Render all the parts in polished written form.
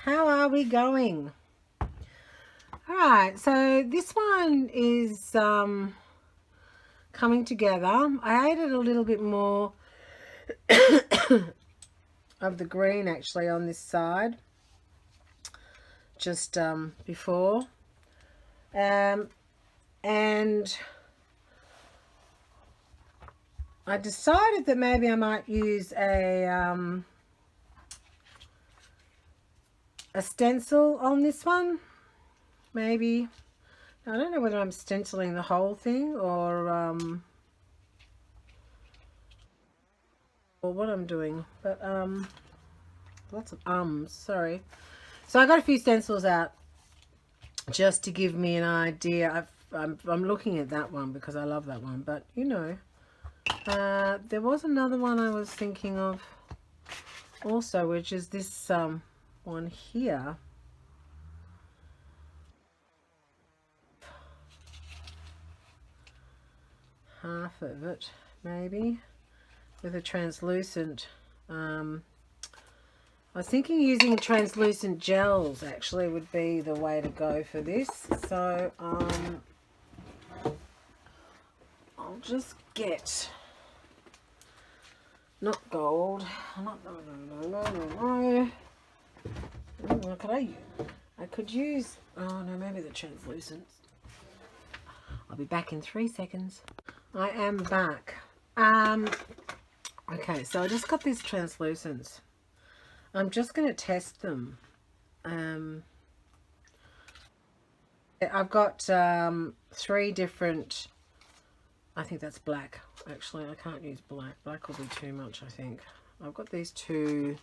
How are we going? All right, so this one is coming together. I added a little bit more of the green actually on this side just before. And I decided that maybe I might use a stencil on this one. Maybe. I don't know whether I'm stenciling the whole thing or what I'm doing, but lots of sorry. So I got a few stencils out just to give me an idea. I'm looking at that one because I love that one, but you know, there was another one I was thinking of also, which is this one here. Half of it maybe with a translucent I was thinking using translucent gels actually would be the way to go for this. So I'll just get not gold, what could I use? I could use, oh no, maybe the translucent. I'll be back in 3 seconds. I am back. Okay, so I just got these translucents. I'm just going to test them. I've got 3 different, I think that's black. Actually, I can't use black. Black will be too much, I think. I've got these two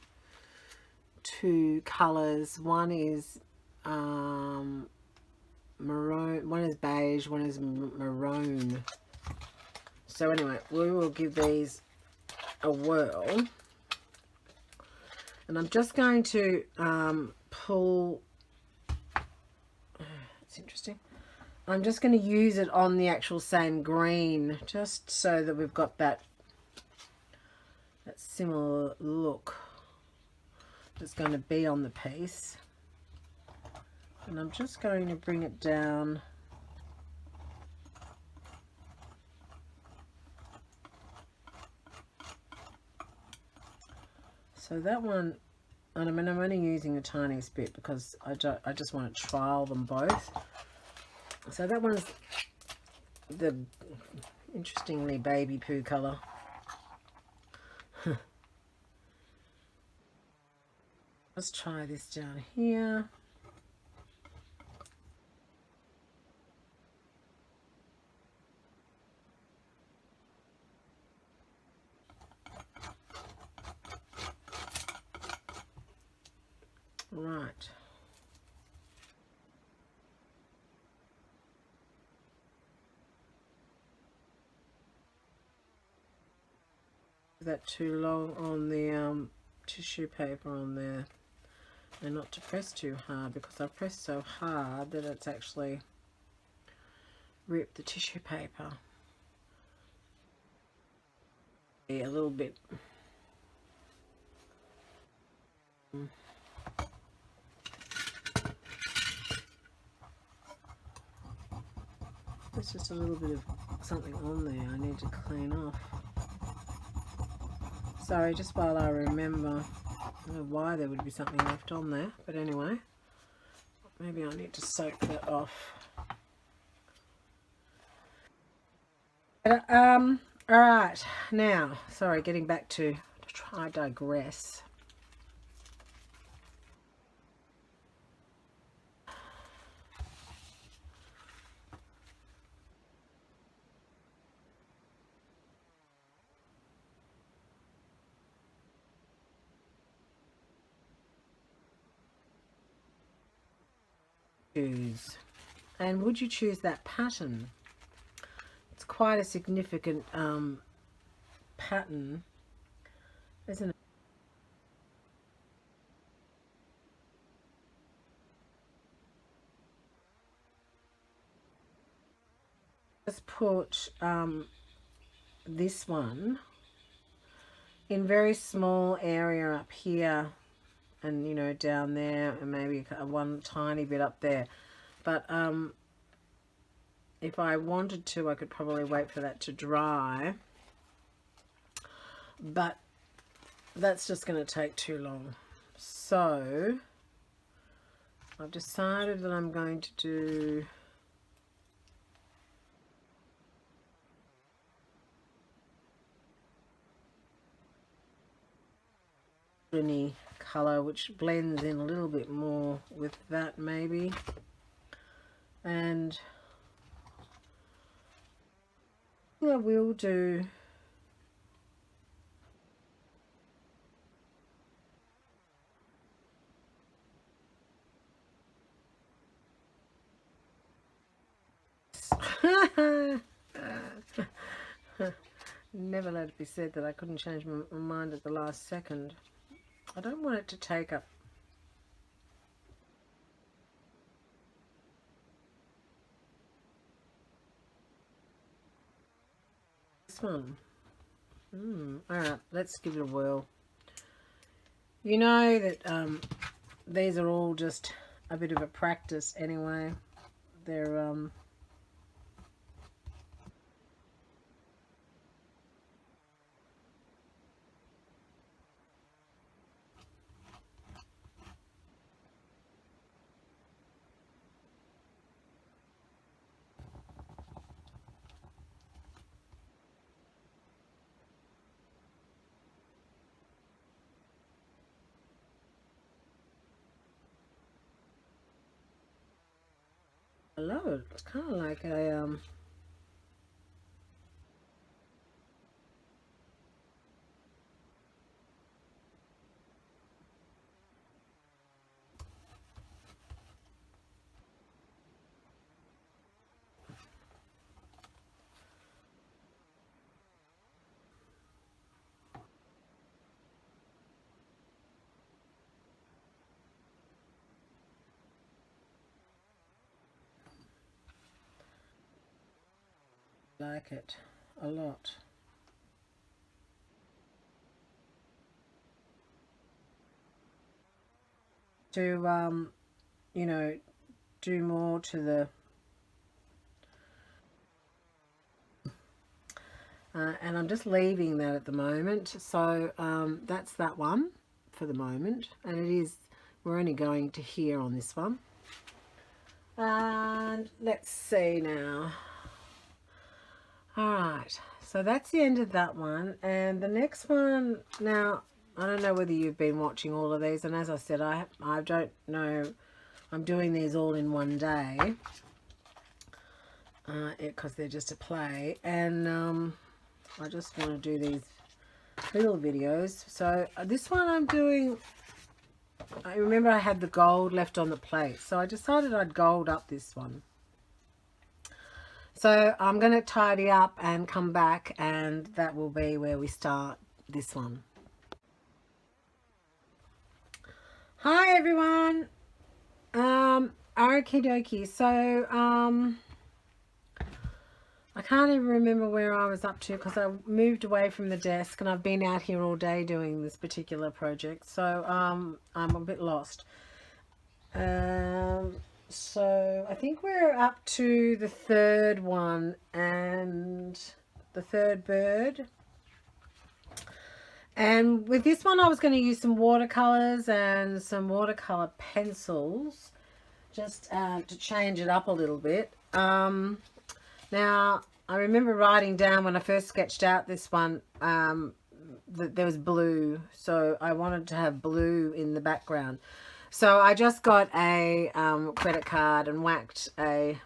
colours. One is maroon, one is beige, one is maroon. So anyway, we will give these a whirl. And I'm just going to pull, it's interesting. I'm just going to use it on the actual same green, just so that we've got that similar look that's going to be on the piece. And I'm just going to bring it down so that one, and I mean I'm only using a tiny bit because I just want to trial them both. So that one's the interestingly baby poo colour. Let's try this down here. Right. That too long on the tissue paper on there, and not to press too hard because I've pressed so hard that it's actually ripped the tissue paper. Yeah, a little bit. There's just a little bit of something on there I need to clean off. Sorry, just while I remember, I don't know why there would be something left on there, but anyway, maybe I need to soak that off. But, alright, now, sorry, getting back to I digress. And would you choose that pattern? It's quite a significant pattern, isn't it? Just put this one in very small area up here and you know, down there, and maybe one tiny bit up there. But if I wanted to, I could probably wait for that to dry, but that's just going to take too long. So I've decided that I'm going to do any color which blends in a little bit more with that maybe, and I will do never let it be said that I couldn't change my mind at the last second. I don't want it to take up this one. Alright, let's give it a whirl. You know that these are all just a bit of a practice anyway. They're I love it. It's kind of like a like it a lot. To you know, do more to the and I'm just leaving that at the moment. So that's that one for the moment, and it is, we're only going to here on this one. And let's see now. Alright, so that's the end of that one, and the next one, now I don't know whether you've been watching all of these, and as I said, I don't know, I'm doing these all in one day because they're just a play, and I just want to do these little videos. So this one I'm doing, I remember I had the gold left on the plate, so I decided I'd gold up this one. So I'm going to tidy up and come back, and that will be where we start this one. Hi everyone. Okie dokie. So I can't even remember where I was up to because I moved away from the desk, and I've been out here all day doing this particular project. So I'm a bit lost. So I think we're up to the third one and the third bird. And with this one I was going to use some watercolors and some watercolor pencils just to change it up a little bit. Now I remember writing down when I first sketched out this one that there was blue, so I wanted to have blue in the background. So I just got a credit card and whacked a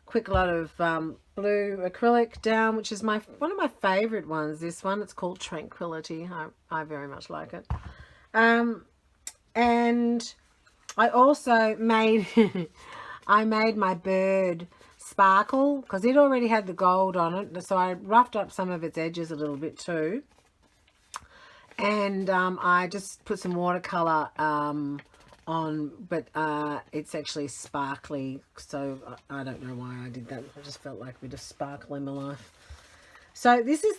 quick lot of blue acrylic down, which is one of my favorite ones. This one, it's called Tranquility. I very much like it. And I also made I made my bird sparkle because it already had the gold on it, so I roughed up some of its edges a little bit too, and I just put some watercolor on, but it's actually sparkly, so I don't know why I did that. I just felt like a bit of sparkle in my life. So this is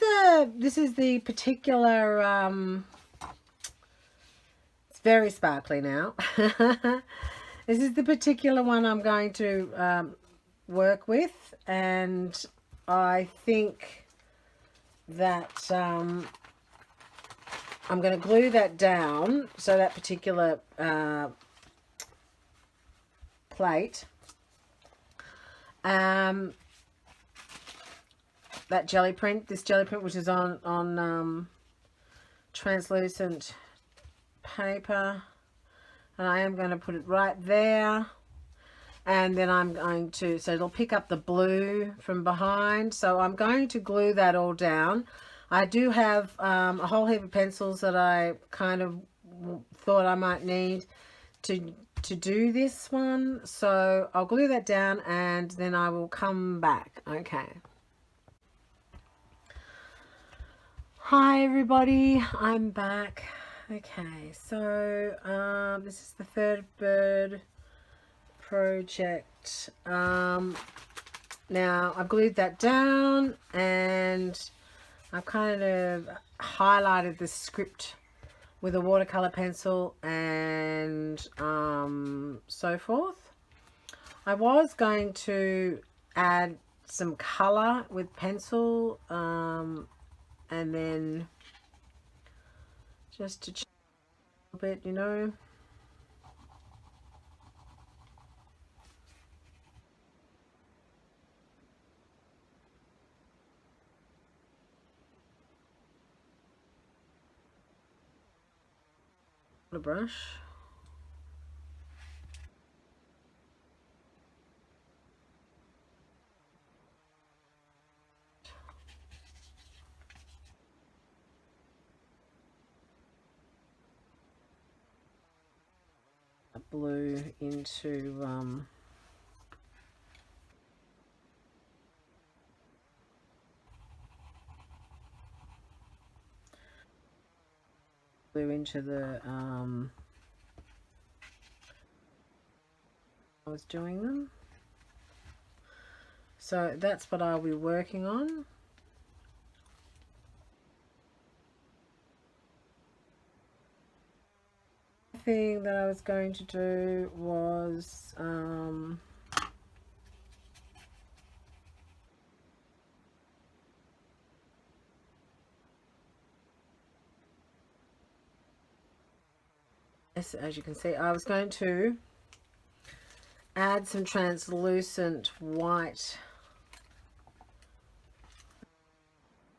the particular it's very sparkly now. This is the particular one I'm going to work with, and I think that I'm going to glue that down, so that particular plate, that jelly print, this jelly print, which is on translucent paper, and I am going to put it right there, and then I'm going to, so it'll pick up the blue from behind, so I'm going to glue that all down. I do have a whole heap of pencils that I kind of thought I might need to do this one, so I'll glue that down and then I will come back. Okay. Hi everybody, I'm back. Okay, so this is the third bird project. Now I've glued that down and I've kind of highlighted the script with a watercolor pencil and so forth. I was going to add some color with pencil and then just to change a bit, you know. A brush. Blue into blue into the I was doing them, so that's what I'll be working on. The thing that I was going to do was as you can see, I was going to add some translucent white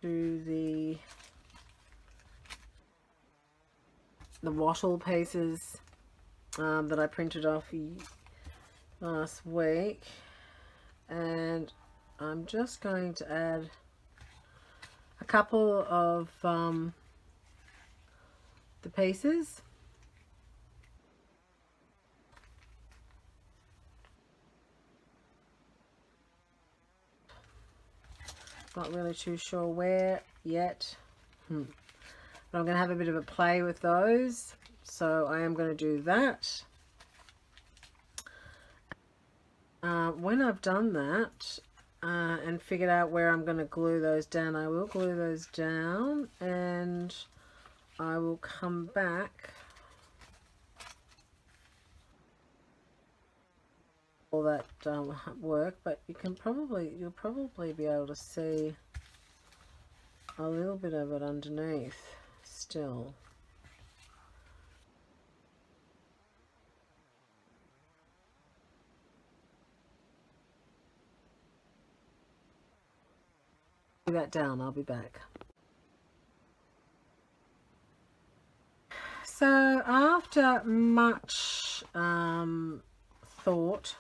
to the wattle pieces that I printed off last week, and I'm just going to add a couple of the pieces. Not really too sure where yet, but I'm going to have a bit of a play with those, so I am going to do that. When I've done that and figured out where I'm going to glue those down, I will glue those down and I will come back all that work, but you'll probably be able to see a little bit of it underneath still. That down, I'll be back. So after much thought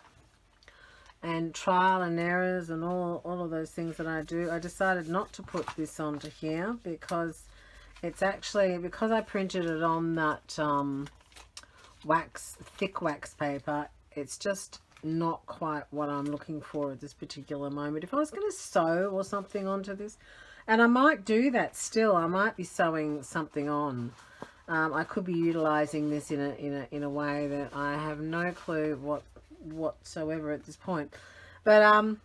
and trial and errors and all of those things that I do, I decided not to put this onto here because it's actually, because I printed it on that thick wax paper, it's just not quite what I'm looking for at this particular moment. If I was going to sew or something onto this, and I might do that still, I might be sewing something on. I could be utilizing this in a way that I have no clue whatsoever at this point. But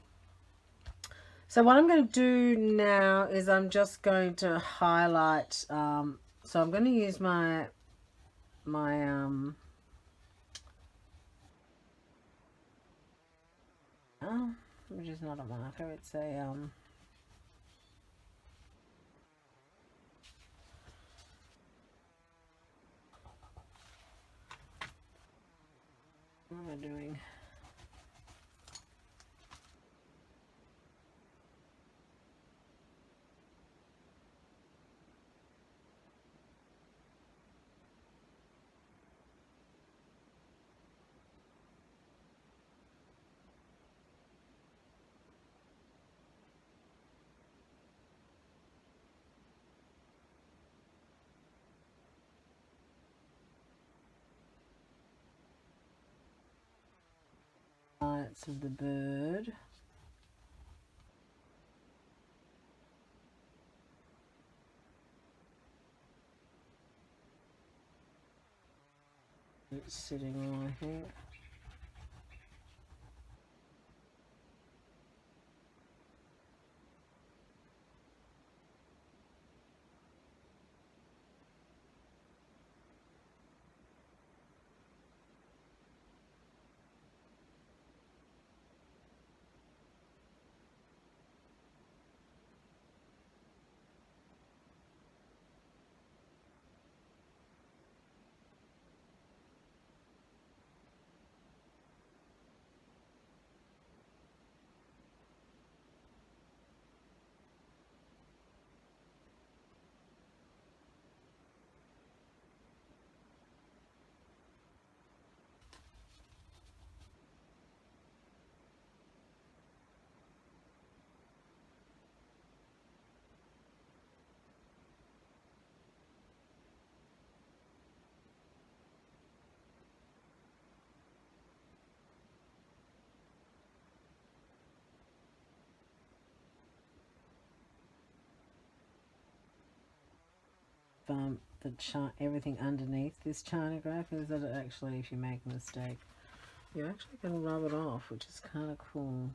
so what I'm going to do now is I'm just going to highlight. So I'm going to use my which is not a marker, it's a what am I doing? Lights of the bird. It's sitting on, I think. Everything underneath this china graph is that it actually, if you make a mistake, you actually can rub it off, which is kind of cool.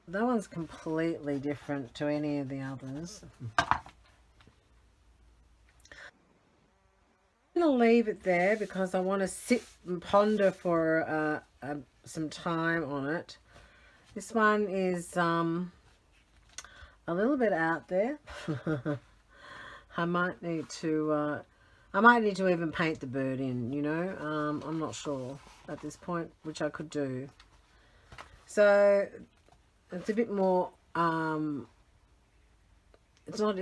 That one's completely different to any of the others. I'm going to leave it there because I want to sit and ponder for some time on it. This one is a little bit out there. I might need to even paint the bird in, you know. I'm not sure at this point, which I could do. So it's a bit more it's not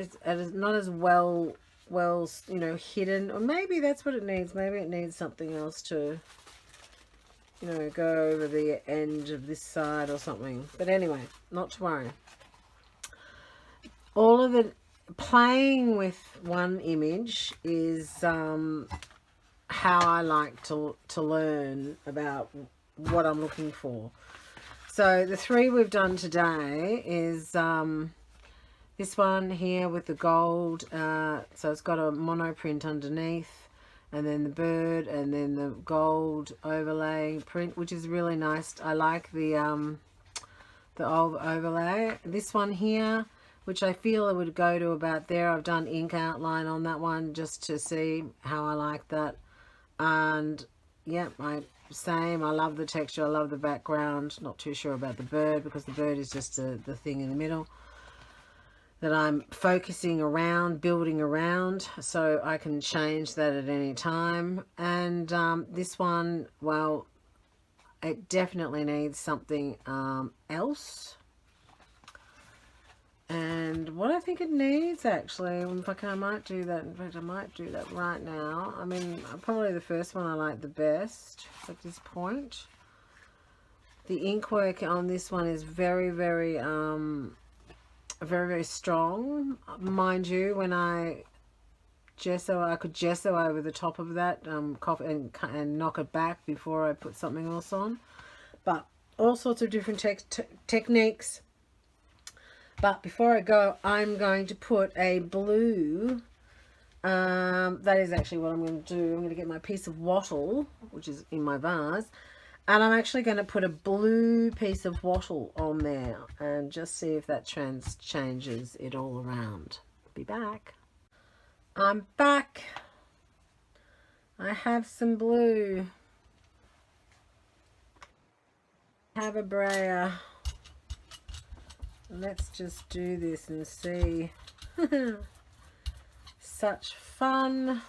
as well, you know, hidden, or maybe that's what it needs. Maybe it needs something else to, you know, go over the end of this side or something. But anyway, not to worry. All of the playing with one image is how I like to learn about what I'm looking for. So the three we've done today is this one here with the gold. So it's got a monoprint underneath, and then the bird, and then the gold overlay print, which is really nice. I like the old overlay. This one here, which I feel it would go to about there. I've done ink outline on that one just to see how I like that. And yeah, same. I love the texture. I love the background. Not too sure about the bird because the bird is just the thing in the middle that I'm focusing around, building around, so I can change that at any time. And this one, well, it definitely needs something else. And what I think it needs, actually, in fact, I might do that. In fact, I might do that right now. I mean, probably the first one I like the best at this point. The ink work on this one is very, very strong. Mind you, when I could gesso over the top of that, and knock it back before I put something else on. But all sorts of different techniques. But before I go, I'm going to put a blue. That is actually what I'm going to do. I'm going to get my piece of wattle, which is in my vase, And I'm actually going to put a blue piece of wattle on there and just see if that changes it all around. Be back. I'm back. I have some blue. Have a brayer. Let's just do this and see. Such fun.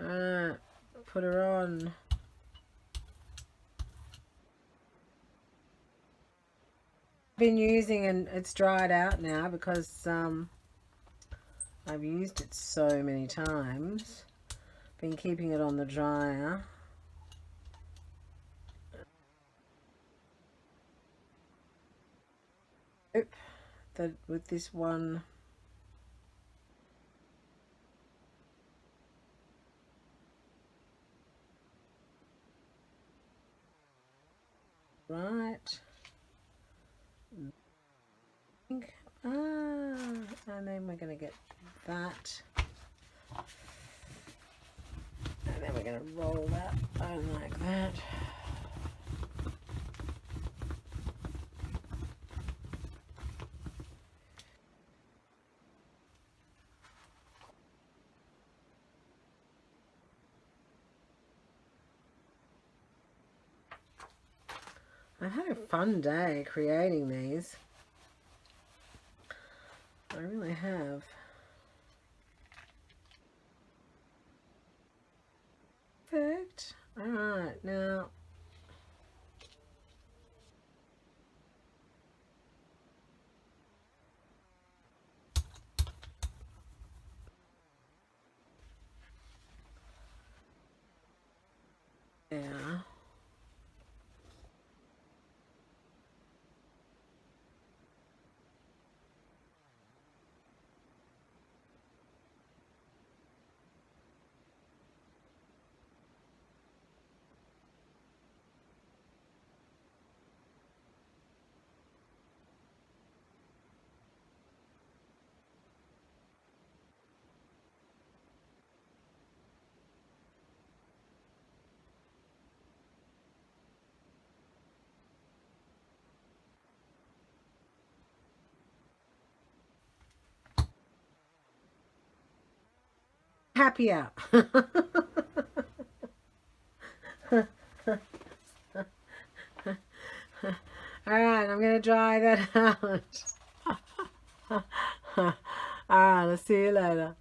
Alright, put her on. Been using, and it's dried out now because I've used it so many times. Been keeping it on the dryer. That with this one. Right. And then we're going to get that. And then we're going to roll that on like that. I've had a fun day creating these. I really have. Perfect. Alright, now yeah. Happier. Alright, I'm going to dry that out. Alright, I'll see you later.